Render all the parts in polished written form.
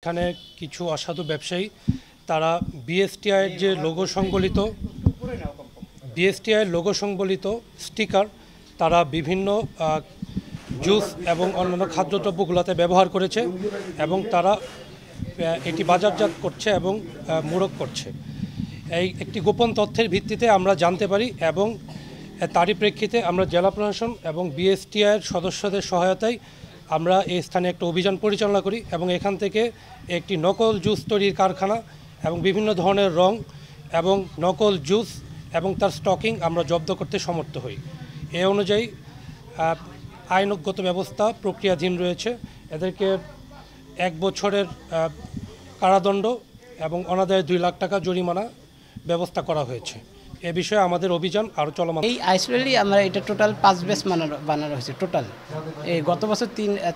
এখানে কিছু অসাধু ব্যবসায়ী তারা বিএসটিআইয়ের যে লোগো সংবলিত স্টিকার তারা বিভিন্ন জুস এবং অন্যান্য খাদ্যদ্রব্যগুলোতে ব্যবহার করেছে এবং তারা এটি বাজারজাত করছে এবং মোড়ক করছে। এই একটি গোপন তথ্যের ভিত্তিতে আমরা জানতে পারি এবং তারই প্রেক্ষিতে আমরা জেলা প্রশাসন এবং বিএসটিআইয়ের সদস্যদের সহায়তায় আমরা এই স্থানে একটা অভিযান পরিচালনা করি এবং এখান থেকে একটি নকল জুস তৈরির কারখানা এবং বিভিন্ন ধরনের রং এবং নকল জুস এবং তার স্টকিং আমরা জব্দ করতে সমর্থ হই। এ অনুযায়ী আইনগত ব্যবস্থা প্রক্রিয়াধীন রয়েছে। এদেরকে 1 বছরের কারাদণ্ড এবং অনাদায়ে 2 লাখ টাকা জরিমানা ব্যবস্থা করা হয়েছে। এ বিষয়ে আমাদের অভিযান আরও চলমান। এই আইসোলেটলি আমরা এটা টোটাল 5 ব্যাচ বানানো হয়েছে। টোটাল এই গত বছর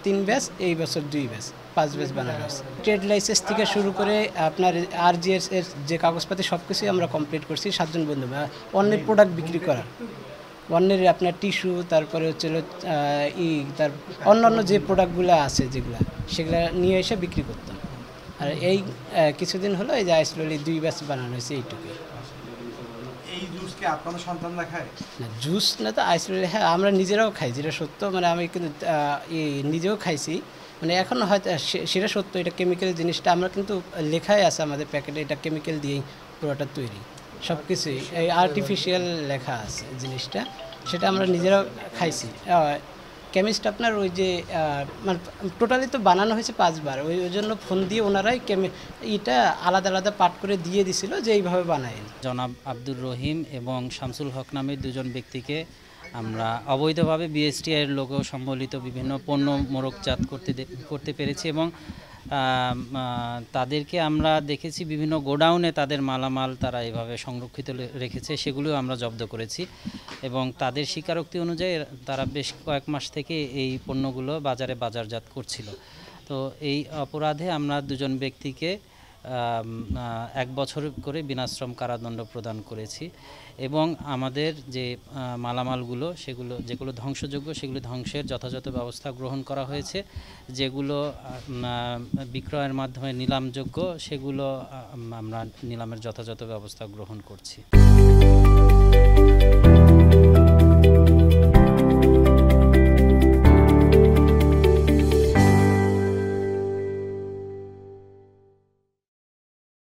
3 ব্যাচ, এই বছর 2 ব্যাচ, 5 ব্যাচ বানানো হয়েছে। ট্রেড লাইসেন্স থেকে শুরু করে আপনার RGS এর যে কাগজপাতি সব কিছুই আমরা কমপ্লিট করছি। 7 জন বন্ধু অন্যের প্রোডাক্ট বিক্রি করার, অন্যের আপনার টিস্যু, তারপরে হচ্ছে তার অন্যান্য যে প্রোডাক্টগুলো আছে যেগুলো সেগুলো নিয়ে এসে বিক্রি করতাম। আর এই কিছুদিন হলো এই যে আইসোলেটলি 2 ব্যাচ বানানো হয়েছে এইটুকুই। এই জুস কি আপনাদের সন্তানরা খায়? না, জুস না তো আইসোলেটলি, হ্যাঁ আমরা নিজেরাও খাই, যেটা সত্য। মানে আমি কিন্তু নিজেও খাইছি, মানে এখন হয়তো সেটা সত্য, এটা কেমিক্যাল জিনিসটা আমরা কিন্তু লেখাই আছে আমাদের প্যাকেটে, এটা কেমিক্যাল দিয়েই পুরোটা তৈরি, সব কিছুই এই আর্টিফিশিয়াল লেখা আছে জিনিসটা, সেটা আমরা নিজেরাও খাইছি। কেমিস্ট আপনার ওই যে মানে টোটালি তো বানানো হয়েছে 5 বার, ওই জন্য ফোন দিয়ে ওনারাই এটা আলাদা আলাদা পার্ট করে দিয়ে দিছিল যে এইভাবে বানায়। জনাব আব্দুর রহিম এবং শামসুল হক নামের 2 জন ব্যক্তিকে আমরা অবৈধভাবে বিএসটিআইয়ের লোগো সম্বলিত বিভিন্ন পণ্য মোড়কজাত করতে পেরেছি এবং তাদেরকে আমরা দেখেছি বিভিন্ন গোডাউনে তাদের মালামাল তারা এভাবে সংরক্ষিত রেখেছে, সেগুলোও আমরা জব্দ করেছি এবং তাদের স্বীকারোক্তি অনুযায়ী তারা বেশ কয়েক মাস থেকে এই পণ্যগুলো বাজারজাত করছিল। তো এই অপরাধে আমরা 2 জন ব্যক্তিকে 1 বছর করে বিনাশ্রম কারাদণ্ড প্রদান করেছি এবং আমাদের যে মালামালগুলো যেগুলো ধ্বংসযোগ্য সেগুলো ধ্বংসের যথাযথ ব্যবস্থা গ্রহণ করা হয়েছে। যেগুলো বিক্রয়ের মাধ্যমে নিলামযোগ্য সেগুলো আমরা নিলামের যথাযথ ব্যবস্থা গ্রহণ করছি।